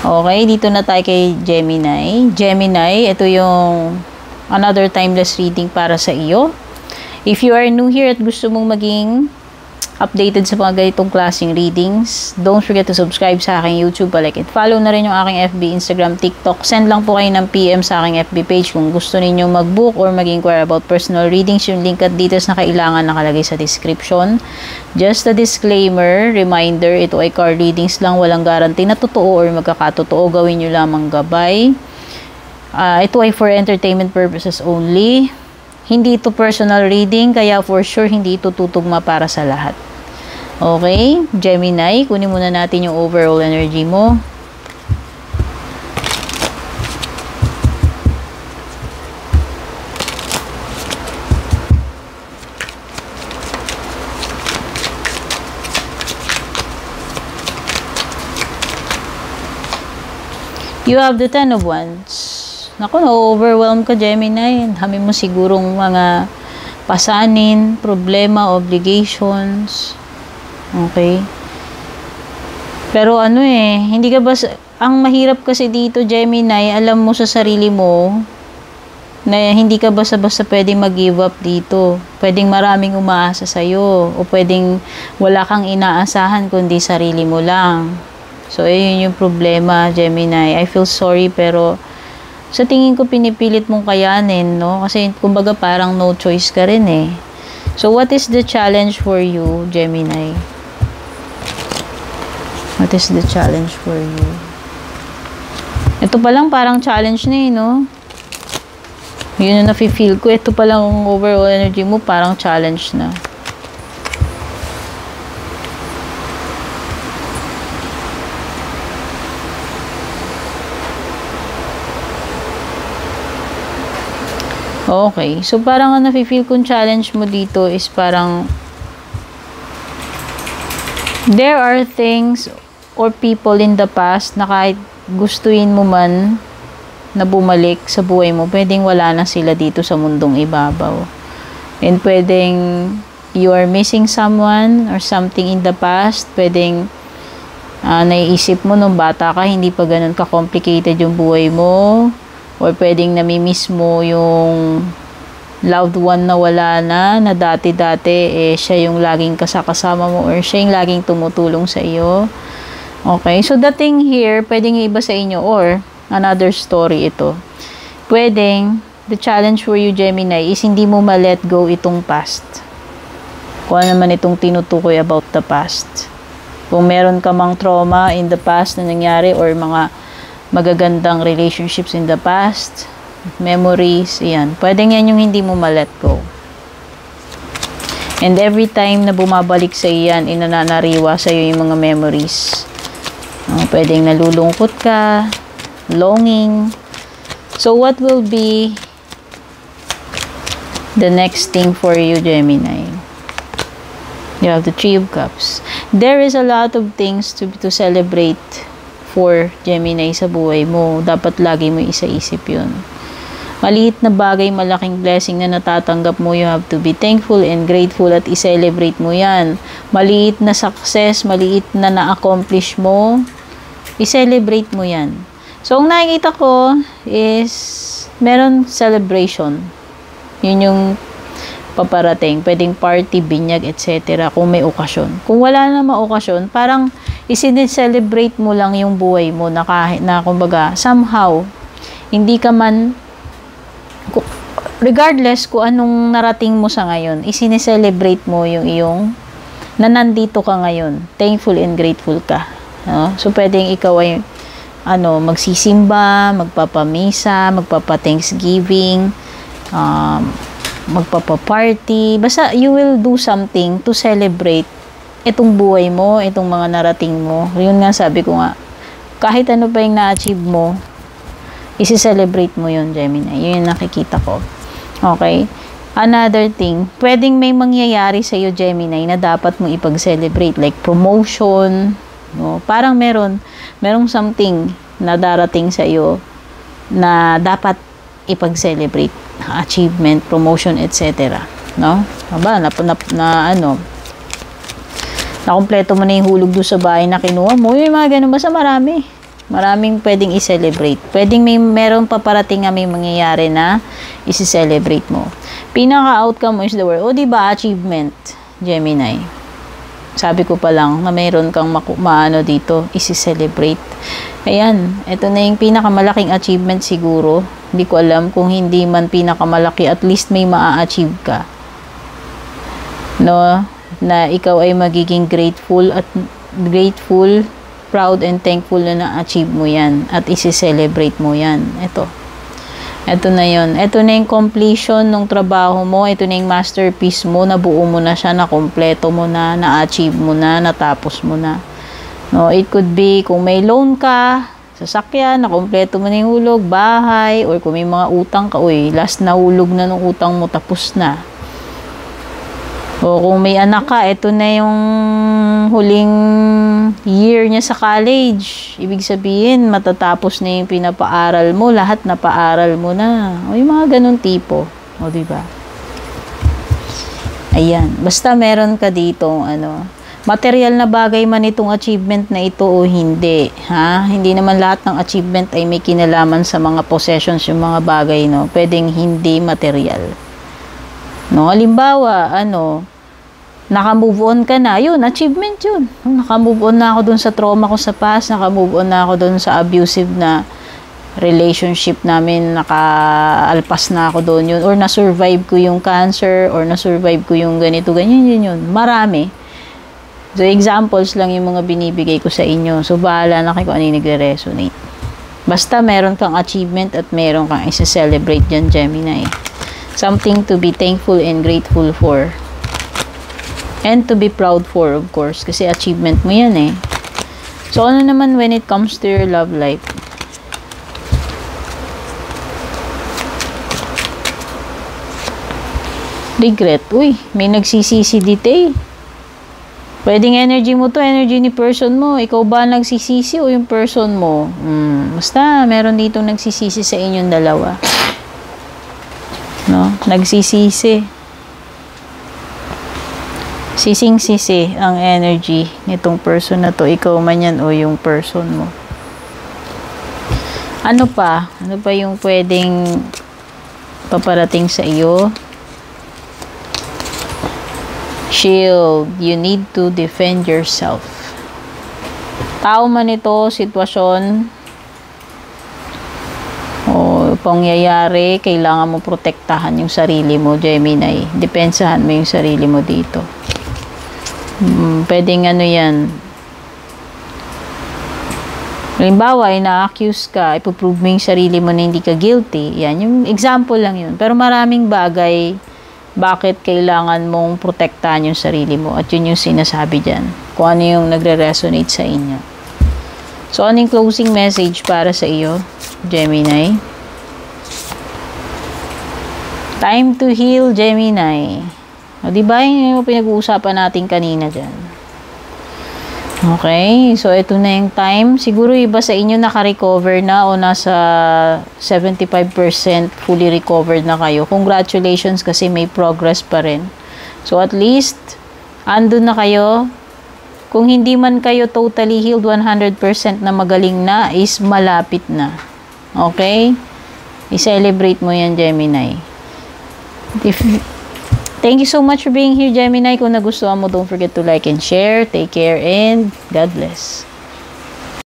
Okay, dito na tayo kay Gemini. Gemini, ito yung another timeless reading para sa iyo. If you are new here at gusto mong maging updated sa mga ganitong klaseng readings, don't forget to subscribe sa aking YouTube, like it. Follow na rin yung aking FB, Instagram, TikTok. Send lang po kayo ng PM sa aking FB page kung gusto ninyong mag-book or mag-inquire about personal readings. Yung link at details na kailangan nakalagay sa description. Just a disclaimer, reminder, ito ay card readings lang, walang guarantee na totoo or magkakatotoo. Gawin nyo lamang gabay. Ito ay for entertainment purposes only. Hindi ito personal reading, kaya for sure hindi ito tutugma para sa lahat. Okay, Gemini, kunin muna natin yung overall energy mo. You have the Ten of Wands. Naku, na-overwhelm ka, Gemini. Dami mo sigurong mga pasanin, problema, obligations. Okay? Pero hindi ka ba, ang mahirap kasi dito, Gemini, alam mo sa sarili mo, na hindi ka basta-basta pwedeng mag-give up dito. Pwedeng maraming umaasa sa'yo, o pwedeng wala kang inaasahan, kundi sarili mo lang. So, ayun yung problema, Gemini. I feel sorry, pero sa tingin ko pinipilit mong kayanin, no? Kasi kumbaga parang no choice ka rin eh. So what is the challenge for you, Gemini? What is the challenge for you? Ito pa lang parang challenge na eh, no? Yun yung nafe-feel ko. Ito pa lang ang overall energy mo, parang challenge na. Okay. So, parang ang nafe-feel kong challenge mo dito is parang there are things or people in the past na kahit gustuin mo man na bumalik sa buhay mo, pwedeng wala na sila dito sa mundong ibabaw. And pwedeng you are missing someone or something in the past. Pwedeng naiisip mo nung bata ka, hindi pa ganun ka-complicated yung buhay mo. Or pwedeng namimiss mo yung loved one na wala na dati-dati siya yung laging kasama mo or siya yung laging tumutulong sa iyo. Okay, so the thing here, pwedeng iba sa inyo or another story ito. Pwedeng, the challenge for you, Gemini, is hindi mo ma-let go itong past. Kung ano naman itong tinutukoy about the past. Kung meron ka mang trauma in the past na nangyari or mga magagandang relationships in the past, memories, yan. Pwedeng yan yung hindi mo ma-let go. And every time na bumabalik sa iyan, inananariwa sa iyo yung mga memories. Pwedeng nalulungkot ka, longing. So, what will be the next thing for you, Gemini? You have the Three of Cups. There is a lot of things to celebrate for Gemini sa buhay mo. Dapat lagi mo isa-isip yun. Maliit na bagay, malaking blessing na natatanggap mo, you have to be thankful and grateful at i-celebrate mo yan. Maliit na success, maliit na na-accomplish mo, i-celebrate mo yan. So, ang nakikita ko is meron celebration. Yun yung paparating. Pwedeng party, binyag, etc. kung may okasyon. Kung wala namang okasyon, parang isineselebrate mo lang yung buhay mo na kahit na kumbaga somehow hindi ka man regardless kung anong narating mo sa ngayon, isineselebrate mo yung iyong na nandito ka ngayon, thankful and grateful ka, no? So pwedeng ikaw ay magsisimba, magpapamisa, magpapa-thanksgiving, magpapa-party, basta you will do something to celebrate itong buhay mo, itong mga narating mo. Yun nga sabi ko nga, kahit ano pa yung na-achieve mo, isi-celebrate mo yun, Gemini. Yun yung nakikita ko. Okay? Another thing, pwedeng may mangyayari sa iyo, Gemini, na dapat mo ipag-celebrate, like promotion, no? Parang merong something na darating sa iyo na dapat ipag-celebrate, achievement, promotion, etc. No? Aba, nakumpleto mo na yung hulog doon sa bahay na kinuha mo. Yung mga ganun, basta marami. Maraming pwedeng i-celebrate. Pwedeng meron pa parating nga may mangyayari na i-celebrate mo. Pinaka-outcome mo is the word. O, diba, achievement, Gemini. Sabi ko pa lang na mayroon kang maano dito, isi-celebrate. Ayan, ito na yung pinakamalaking achievement siguro. Hindi ko alam kung hindi man pinakamalaki, at least may maa-achieve ka. No? Na ikaw ay magiging grateful, proud and thankful na na-achieve mo yan at isi-celebrate mo yan. Ito na yun. Ito na yung completion ng trabaho mo. Ito na yung masterpiece mo. Nabuo mo na siya, na-kompleto mo na, na-achieve mo na, natapos mo na. No, it could be kung may loan ka, sasakyan, na-kompleto mo na yung hulog, bahay, or kung may mga utang ka, last na hulog na ng utang mo, tapos na. O kung may anak ka, ito na yung huling year niya sa college. Ibig sabihin, matatapos na yung pinapaaral mo, lahat na paaral mo na. O yung mga ganun tipo. O diba? Ayan. Basta meron ka ditong material na bagay man itong achievement na ito o hindi. Ha? Hindi naman lahat ng achievement ay may kinalaman sa mga possessions, yung mga bagay, no? Pwedeng hindi material. No? Halimbawa, naka-move on ka na, yun, achievement yun. Naka-move on na ako dun sa trauma ko sa past, naka-move on na ako dun sa abusive na relationship namin, naka-alpas na ako dun yun, or na-survive ko yung cancer, or na-survive ko yung ganito, ganyan, yun. Marami. So, examples lang yung mga binibigay ko sa inyo. So, bahala na kayo kung ano yung nagre-resonate. Basta meron kang achievement at meron kang isa-celebrate dyan, Gemini. Something to be thankful and grateful for. And to be proud for, of course. Kasi achievement mo yan eh. So, ano naman when it comes to your love life? Regret. Uy, may nagsisisi dito eh. Pwedeng energy mo to, energy ni person mo. Ikaw ba nagsisisi o yung person mo? Basta, meron dito nagsisisi sa inyong dalawa. No? Nagsisisi. Sising-sisi ang energy nitong person na to. Ikaw man yan o yung person mo. Ano pa? Ano pa yung pwedeng paparating sa iyo? Shield. You need to defend yourself. Tao man ito, sitwasyon, o pangyayari, kailangan mo protektahan yung sarili mo, Gemini. Depensahan mo yung sarili mo dito. Pwedeng yan. Halimbawa, na-accuse ka, ipoprove mo yung sarili mo na hindi ka guilty. Yan, yung example lang yun. Pero maraming bagay, bakit kailangan mong protektahan yung sarili mo. At yun yung sinasabi dyan. Kung ano yung nagre-resonate sa inyo. So, ano yung closing message para sa iyo, Gemini? Time to heal, Gemini. O, diba yung pinag-uusapan natin kanina dyan? Okay, so ito na yung time. Siguro iba sa inyo naka-recover na o nasa 75% fully recovered na kayo. Congratulations kasi may progress pa rin. So at least, andun na kayo. Kung hindi man kayo totally healed, 100% na magaling na, is malapit na. Okay? I-celebrate mo yan, Gemini. Thank you so much for being here, Gemini. Kung nagustuhan mo, don't forget to like and share. Take care and God bless.